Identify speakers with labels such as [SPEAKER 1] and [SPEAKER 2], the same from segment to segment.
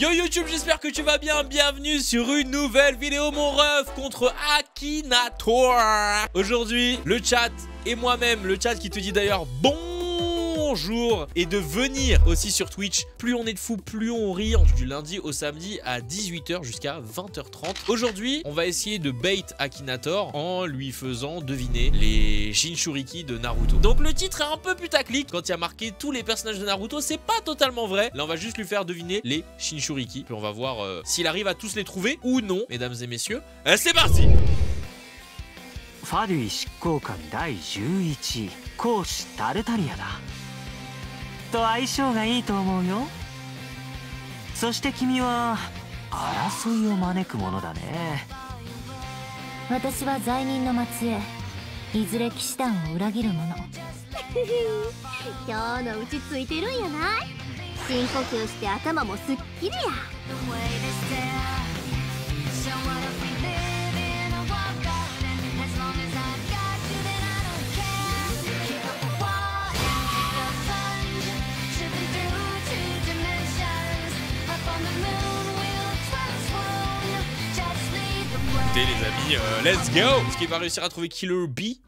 [SPEAKER 1] Yo YouTube, j'espère que tu vas bien. Bienvenue sur une nouvelle vidéo, mon ref, contre Akinator. Aujourd'hui, le chat et moi-même, le chat qui te dit d'ailleurs bonjour et de venir aussi sur Twitch. Plus on est de fous, plus on rit, du lundi au samedi à 18 h jusqu'à 20 h 30. Aujourd'hui, on va essayer de bait Akinator en lui faisant deviner les Jinchuriki de Naruto. Donc le titre est un peu putaclic. Quand il y a marqué tous les personnages de Naruto, c'est pas totalement vrai. Là, on va juste lui faire deviner les Jinchuriki. Puis on va voir s'il arrive à tous les trouver ou non, mesdames et messieurs. C'est parti!
[SPEAKER 2] ファデュイ執行官第11位講師タルタリアだと相性がいいと思うよ。そして君は争いを招くものだね。
[SPEAKER 3] 私は罪人の末裔、いずれ騎士団を裏切る者。今日のうちついてるんやない。深呼吸して頭もすっきりや。
[SPEAKER 1] Les amis, let's go. Est-ce qu'il va réussir à trouver Killer Beat?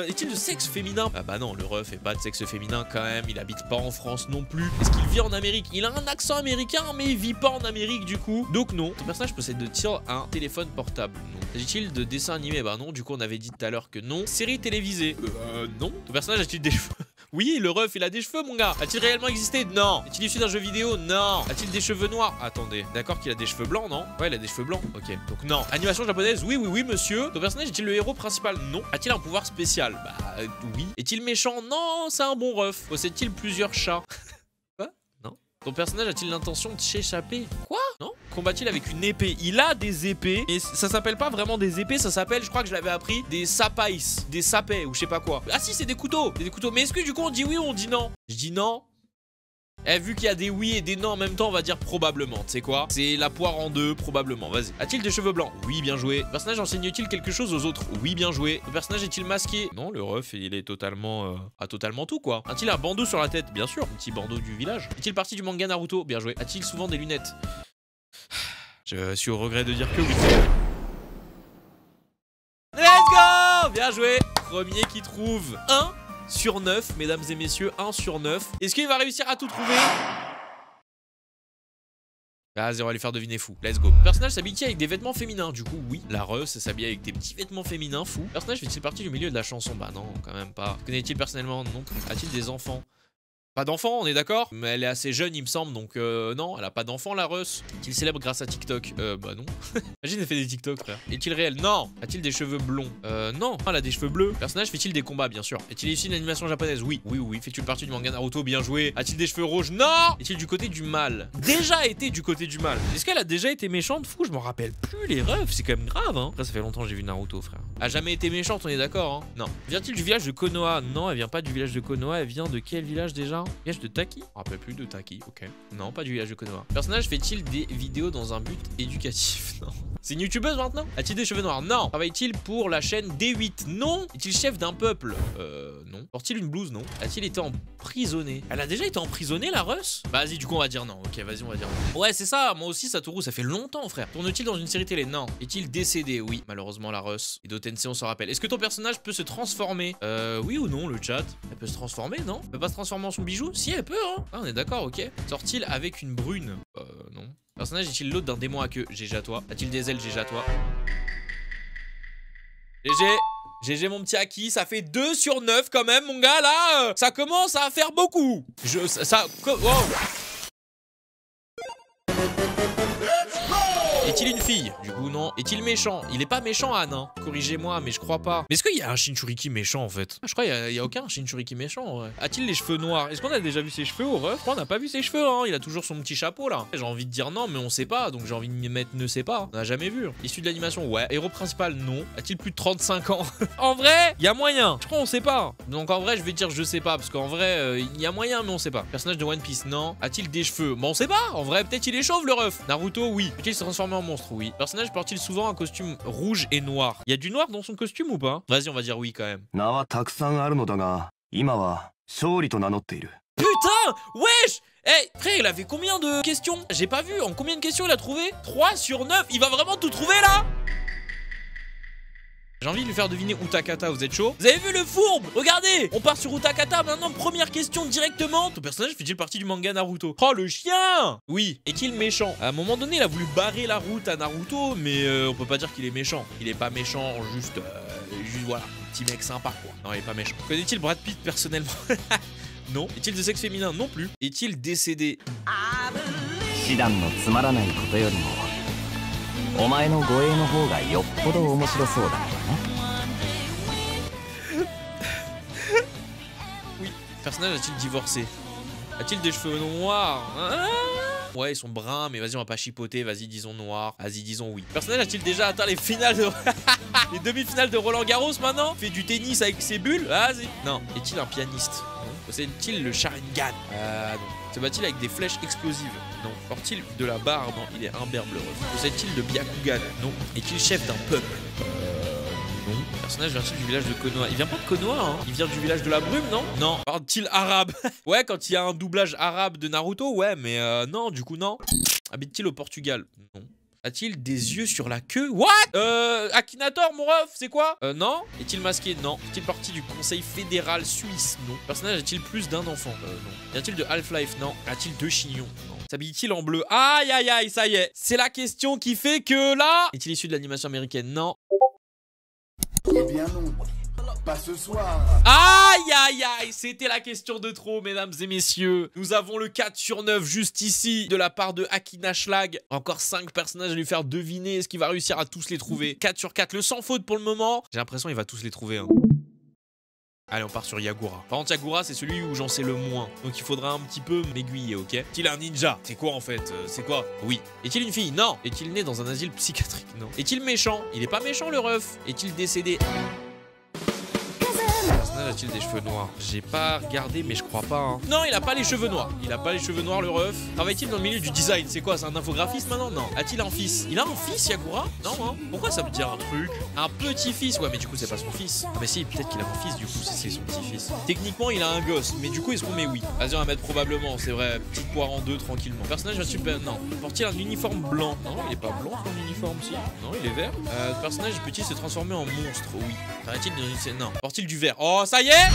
[SPEAKER 1] Est-il de sexe féminin? Ah bah non, le ref est pas de sexe féminin quand même. Il habite pas en France non plus. Est-ce qu'il vit en Amérique? Il a un accent américain mais il vit pas en Amérique du coup. Donc non. Ton personnage possède-t-il un téléphone portable? Non. S'agit-il de dessin animé? Bah non, du coup on avait dit tout à l'heure que non. Série télévisée? Non. Ton personnage a-t-il des cheveux? Oui, le ref, il a des cheveux, mon gars. A-t-il réellement existé? Non. Est-il issu d'un jeu vidéo? Non. A-t-il des cheveux noirs? Attendez. D'accord qu'il a des cheveux blancs, non? Ouais, il a des cheveux blancs. Ok. Donc non. Animation japonaise? Oui, monsieur. Ton personnage est-il le héros principal? Non. A-t-il un pouvoir spécial? Bah oui. Est-il méchant? Non, c'est un bon ref. Possède-t-il plusieurs chats? Quoi? Non. Ton personnage a-t-il l'intention de s'échapper? Quoi? Non. Combat-il avec une épée? Il a des épées, mais ça s'appelle pas vraiment des épées, ça s'appelle, je crois que je l'avais appris, des sapais, des sapais ou je sais pas quoi. Ah si, c'est des couteaux, des couteaux. Mais est-ce que du coup on dit oui ou on dit non? Je dis non. Vu qu'il y a des oui et des non en même temps, on va dire probablement. Tu sais quoi? C'est la poire en deux, probablement. Vas-y. A-t-il des cheveux blancs? Oui, bien joué. Le personnage enseigne-t-il quelque chose aux autres? Oui, bien joué. Le personnage est-il masqué? Non, le ref, il est totalement... totalement tout, quoi. A-t-il un bandeau sur la tête? Bien sûr. Un petit bandeau du village. Est-il parti du manga Naruto? Bien joué. A-t-il souvent des lunettes? Je suis au regret de dire que oui. Let's go! Bien joué. Premier qui trouve 1 sur 9, mesdames et messieurs, 1 sur 9. Est-ce qu'il va réussir à tout trouver? Vas-y, on va lui faire deviner fou. Let's go. Le personnage s'habille avec des vêtements féminins. Du coup, oui. La Reus s'habille avec des petits vêtements féminins. Fou. Le personnage fait-il partie du milieu de la chanson? Bah non, quand même pas. Connaît-il personnellement? Non plus. A-t-il des enfants? Pas d'enfant, on est d'accord? Mais elle est assez jeune, il me semble, donc non, elle a pas d'enfant, la Reus. Est-il célèbre grâce à TikTok? Bah non. Imagine, elle fait des TikTok, frère. Est-il réel? Non. A-t-il des cheveux blonds? Non. Elle a des cheveux bleus. Le personnage fait-il des combats? Bien sûr. Est-il issu d'une animation japonaise? Oui. Oui. Fait-il partie du manga Naruto? Bien joué. A-t-il des cheveux rouges? Non. Est-il du côté du mal? Déjà été du côté du mal. Est-ce qu'elle a déjà été méchante? Fou, je m'en rappelle plus, les refs, c'est quand même grave, hein. Après, ça fait longtemps que j'ai vu Naruto, frère. A jamais été méchante, on est d'accord, hein? Non. Vient-il du village de Konoha? Non, elle vient pas du village de Konoha. Elle vient de quel village déjà? Village de Taki? Je me rappelle plus de Taki, ok. Non, pas du village de Konoha. Le personnage fait-il des vidéos dans un but éducatif? Non. C'est une youtubeuse maintenant? A-t-il des cheveux noirs? Non. Travaille-t-il pour la chaîne D8? Non. Est-il chef d'un peuple? Non. Porte-t-il une blouse? Non. A-t-il été emprisonné? Elle a déjà été emprisonnée, la Reus? Vas-y, du coup, on va dire non. Ok, vas-y, on va dire non. Ouais, c'est ça. Moi aussi, Satoru, ça fait longtemps, frère. Tourne-t-il dans une série télé? Non. Est-il décédé? Oui. Malheureusement, la Reus. Et d'Otensei, on s'en rappelle. Est-ce que ton personnage peut se transformer? Oui ou non, le chat? Elle peut se transformer, non? Elle peut pas se transformer en son bijou? Si, elle peut, hein. Ah, on est d'accord, ok. Sort-il avec une brune? Non. Le personnage est-il l'autre d'un démon à queue? GG à toi. A-t-il des ailes? GG à toi. GG mon petit Aki, ça fait 2 sur 9 quand même mon gars là. Ça commence à faire beaucoup. Wow. Est-il une fille? Du coup non. Est-il méchant? Il est pas méchant Anne, hein. Corrigez-moi, mais je crois pas. Mais est-ce qu'il y a un Jinchuriki méchant en fait? Je crois qu'il y a aucun Jinchuriki méchant en vrai. A-t-il les cheveux noirs? Est-ce qu'on a déjà vu ses cheveux au ref? Je crois qu'on n'a pas vu ses cheveux, hein. Il a toujours son petit chapeau là. J'ai envie de dire non, mais on sait pas, donc j'ai envie de me mettre ne sait pas. On n'a jamais vu. Issu de l'animation, ouais. Héros principal, non. A-t-il plus de 35 ans? En vrai, il y a moyen. Je crois on sait pas. Donc en vrai, je vais dire je sais pas, parce qu'en vrai, il y a moyen, mais on sait pas. Personnage de One Piece, non. A-t-il des cheveux? Bon, on sait pas. En vrai, peut-être il est chauve le ref. Naruto, oui. Peut-il se transformer en monstre? Oui. Personnage porte-t-il souvent un costume rouge et noir? Il y a du noir dans son costume ou pas? Vas-y, on va dire oui quand même. Putain, putain! Wesh! Eh, frère, il avait combien de questions? J'ai pas vu. En combien de questions il a trouvé? 3 sur 9. Il va vraiment tout trouver là? J'ai envie de lui faire deviner Utakata, vous êtes chaud? Vous avez vu le fourbe? Regardez! On part sur Utakata, maintenant première question directement. Ton personnage fait-il partie du manga Naruto? Oh le chien! Oui. Est-il méchant? À un moment donné, il a voulu barrer la route à Naruto, mais on peut pas dire qu'il est méchant. Il est pas méchant, juste voilà, petit mec sympa quoi. Non, il est pas méchant. Connaît-il Brad Pitt personnellement? Non. Est-il de sexe féminin? Non plus. Est-il décédé?
[SPEAKER 2] 手段のつまらないことよりもお前の護衛の方がよっぽど面白そうだからな。
[SPEAKER 1] Oui. Personnage a-t-il divorcé? A-t-il des cheveux noirs? Hein? Ouais, ils sont bruns, mais vas-y, on va pas chipoter. Vas-y, disons noir. Vas-y, disons oui. Personnage a-t-il déjà atteint les finales de... les demi-finales de Roland Garros maintenant? Fait du tennis avec ses bulles? Vas-y. Non. Est-il un pianiste? Non. Possède-t-il le Sharingan? Non. Se bat-il avec des flèches explosives? Non. Porte-t-il de la barre? Non. Il est imberbe le ref. Possède-t-il le Byakugan? Non. Est-il chef d'un peuple? Non. Le personnage vient-il du village de Konoha? Il vient pas de Konoha, hein. Il vient du village de la brume, non? Non. Parle-t-il arabe? Ouais, quand il y a un doublage arabe de Naruto, ouais, mais non, du coup, non. Habite-t-il au Portugal? Non. A-t-il des yeux sur la queue? What? Akinator, mon ref, c'est quoi? Non. Est-il masqué? Non. Est-il parti du conseil fédéral suisse? Non. Le personnage a-t-il plus d'un enfant? Non. Y a-t-il de Half-Life? Non. A-t-il deux chignons? Non. S'habille-t-il en bleu? Aïe, aïe, aïe, ça y est. C'est la question qui fait que là... Est-il issu de l'animation américaine? Non.
[SPEAKER 4] Eh bien non, pas ce soir.
[SPEAKER 1] Aïe aïe aïe, c'était la question de trop, mesdames et messieurs. Nous avons le 4 sur 9 juste ici de la part de Akina Schlag. Encore 5 personnages à lui faire deviner. Est-ce qu'il va réussir à tous les trouver? 4 sur 4, le sans faute pour le moment. J'ai l'impression qu'il va tous les trouver, hein. Allez, on part sur Yagura. Par contre, Yagura, c'est celui où j'en sais le moins. Donc il faudra un petit peu m'aiguiller, ok? Est-il un ninja? C'est quoi en fait? C'est quoi? Oui. Est-il une fille? Non. Est-il né dans un asile psychiatrique? Non. Est-il méchant? Il est pas méchant le ref. Est-il décédé? A-t-il des cheveux noirs? J'ai pas regardé, mais je crois pas, hein. Non, il a pas les cheveux noirs. Il a pas les cheveux noirs, le ref. Travaille-t-il dans le milieu du design? C'est quoi? C'est un infographiste maintenant? Non. A-t-il un fils? Il a un fils, Yagura? Non, hein. Pourquoi ça me dit un truc? Un petit-fils? Ouais, mais du coup, c'est pas son fils. Ah, mais si, peut-être qu'il a un fils, du coup, si c'est son petit-fils. Techniquement, il a un gosse, mais du coup, est-ce qu'on met oui? Vas-y, on va mettre probablement, c'est vrai. Petite poire en deux, tranquillement. Personnage va super. Non. Porte-t-il un uniforme blanc? Non, il est pas blanc, son uniforme, si. Non, il est vert. Le personnage peut-il se transformer en monstre? Oui. Travaille-t-il dans une... Non. Porte-t-il du vert? Oh, ça y est!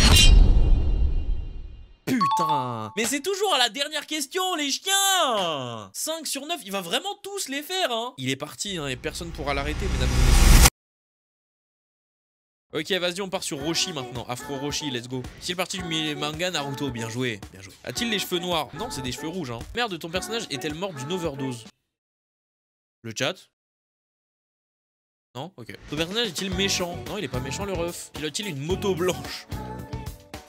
[SPEAKER 1] Putain. Mais c'est toujours à la dernière question, les chiens. 5 sur 9, il va vraiment tous les faire, hein. Il est parti, hein, et personne pourra l'arrêter, mesdames et messieurs. Ok, vas-y, on part sur Roshi maintenant. Afro Roshi, let's go. Est-il parti du manga Naruto? Bien joué, bien joué. A-t-il les cheveux noirs? Non, c'est des cheveux rouges, hein. Merde, ton personnage est-elle morte d'une overdose? Le chat? Non? Ok. Ton personnage est-il méchant? Non, il est pas méchant, le ref. Pilote-t-il une moto blanche?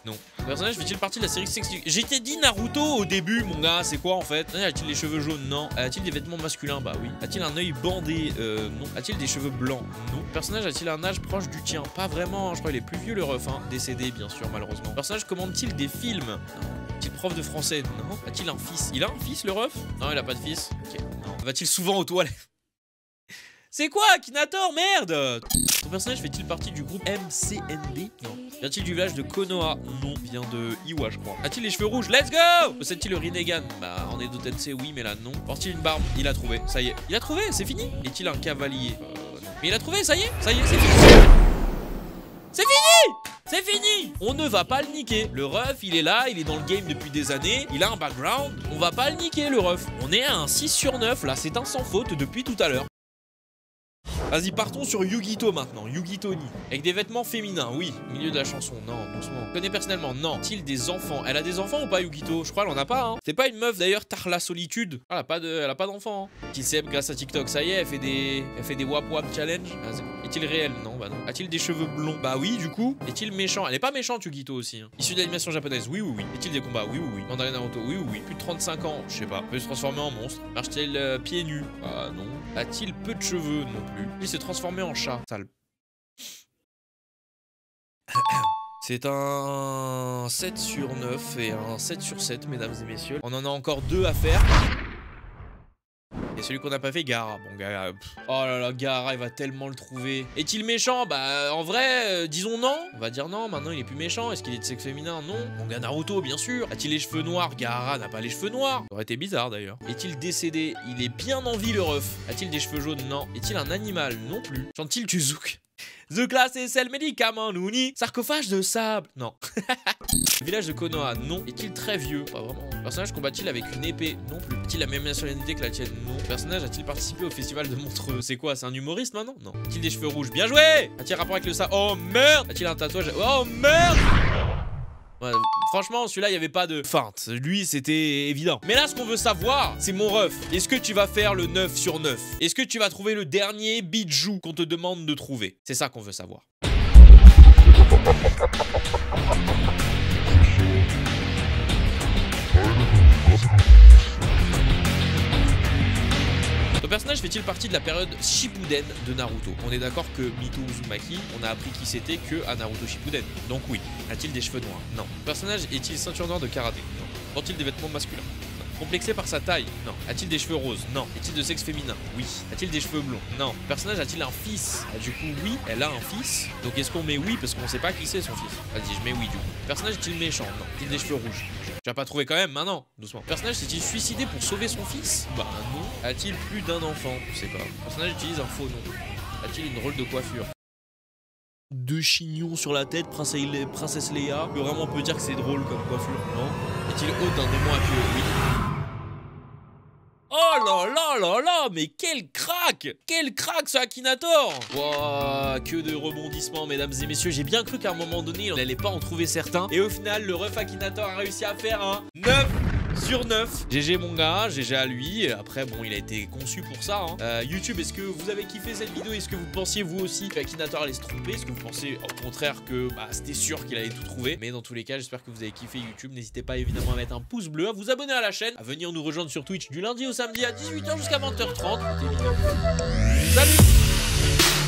[SPEAKER 1] Non. Le personnage fait-il partie de la série Sex? J'étais dit Naruto au début, mon gars, c'est quoi en fait? A-t-il les cheveux jaunes? Non. A-t-il des vêtements masculins? Bah oui. A-t-il un œil bandé? Non. A-t-il des cheveux blancs? Non. Le personnage a-t-il un âge proche du tien? Pas vraiment, je crois qu'il est plus vieux le ref, hein. Décédé, bien sûr, malheureusement. Le personnage commande-t-il des films? Non. Est-il prof de français? Non. A-t-il un fils? Il a un fils, le ref? Non, il a pas de fils. Ok. Non. Va-t-il souvent aux toilettes? C'est quoi, Akinator? Merde! Ton personnage fait-il partie du groupe MCNB? Non. Vient-il du village de Konoha? Non. Vient de Iwa, je crois. A-t-il les cheveux rouges? Let's go! Possède-t-il le Rinnegan? Bah, en Edo Tensei, oui, mais là, non. Porte-t-il une barbe? Il a trouvé, ça y est. Il a trouvé, c'est fini. Est-il un cavalier? Non. Mais il a trouvé, ça y est, c'est fini. C'est fini! C'est fini! On ne va pas le niquer. Le ref, il est là, il est dans le game depuis des années. Il a un background. On va pas le niquer, le ref. On est à un 6 sur 9, là. C'est un sans faute depuis tout à l'heure. Vas-y, partons sur Yugito maintenant. Yugito Ni. Avec des vêtements féminins, oui. Milieu de la chanson, non, doucement. Connais personnellement, non. A-t-il des enfants? Elle a des enfants ou pas, Yugito? Je crois qu'elle en a pas, hein. C'est pas une meuf d'ailleurs, tard la solitude. Elle a pas d'enfants, hein. Qui s'aime grâce à TikTok, ça y est, elle fait des wap wap challenge. Ah, est-il réel? Non, bah non. A-t-il des cheveux blonds? Bah oui, du coup. Est-il méchant? Elle est pas méchante, Yugito aussi, hein. Issu de l'animation japonaise? Oui, oui, oui. Est-il des combats? Oui, oui, oui. Mandarin Naruto? Oui, oui, oui. Plus de 35 ans? Je sais pas. Peut se transformer en monstre? Marche-t-elle pieds nus? Ah non. A-t-il peu de cheveux? Non plus. Il s'est transformé en chat. Sale. C'est un 7 sur 9 et un 7 sur 7, mesdames et messieurs. On en a encore 2 à faire. Et celui qu'on n'a pas fait, Gaara. Bon, Gaara. Oh là là, Gaara, il va tellement le trouver. Est-il méchant? Bah, en vrai, disons non. On va dire non, maintenant il est plus méchant. Est-ce qu'il est de sexe féminin? Non. Bon, gars, Naruto, bien sûr. A-t-il les cheveux noirs? Gaara n'a pas les cheveux noirs. Ça aurait été bizarre d'ailleurs. Est-il décédé? Il est bien en vie, le ref. A-t-il des cheveux jaunes? Non. Est-il un animal? Non plus. Chante-t-il Tuzouk? The class est le médicament Nouni. Sarcophage de sable? Non. Le village de Konoha? Non. Est-il très vieux? Pas vraiment. Le personnage combat-il avec une épée? Non plus. A-t-il la même nationalité que la tienne? Non. Le personnage a-t-il participé au festival de Montreux? C'est quoi? C'est un humoriste maintenant? Non. A-t-il des cheveux rouges? Bien joué. A-t-il rapport avec le ça? Oh merde. A-t-il un tatouage? Oh merde. Ouais, franchement, celui-là, il n'y avait pas de feinte. Lui, c'était évident. Mais là, ce qu'on veut savoir, c'est mon ref. Est-ce que tu vas faire le 9 sur 9? Est-ce que tu vas trouver le dernier bijou qu'on te demande de trouver? C'est ça qu'on veut savoir. Ton personnage fait-il partie de la période Shippuden de Naruto? On est d'accord que Mito Uzumaki, on a appris qui c'était que à Naruto Shippuden. Donc oui. A-t-il des cheveux noirs? Non. Le personnage est-il ceinture noire de karaté? Non. Porte-t-il des vêtements masculins? Non. Complexé par sa taille? Non. A-t-il des cheveux roses? Non. Est-il de sexe féminin? Oui. A-t-il des cheveux blonds? Non. Le personnage a-t-il un fils? Du coup, oui, elle a un fils. Donc est-ce qu'on met oui parce qu'on sait pas qui c'est son fils? Vas-y, je mets oui du coup. Le personnage est-il méchant? Non. A-t-il des cheveux rouges? Tu vas pas trouver quand même, maintenant, doucement. Le personnage s'est-il suicidé pour sauver son fils? Bah non. A-t-il plus d'un enfant? Je sais pas. Le personnage utilise un faux nom. A-t-il une drôle de coiffure? Deux chignons sur la tête, princesse Leia. Vraiment, on peut dire que c'est drôle comme coiffure, non? Est-il hôte d'un démon à queue? Oui. Oh là là là là, mais quel crack! Quel crack ce Akinator! Wouah, que de rebondissements, mesdames et messieurs. J'ai bien cru qu'à un moment donné, on n'allait pas en trouver certains. Et au final, le ref Akinator a réussi à faire un 9 sur 9. GG mon gars, GG à lui. Après, bon, il a été conçu pour ça. Hein. YouTube, est-ce que vous avez kiffé cette vidéo? Est-ce que vous pensiez vous aussi qu'Akinator allait se tromper? Est-ce que vous pensez au contraire que c'était sûr qu'il allait tout trouver? Mais dans tous les cas, j'espère que vous avez kiffé YouTube. N'hésitez pas évidemment à mettre un pouce bleu, à vous abonner à la chaîne, à venir nous rejoindre sur Twitch du lundi au samedi à 18h jusqu'à 20h30. Salut!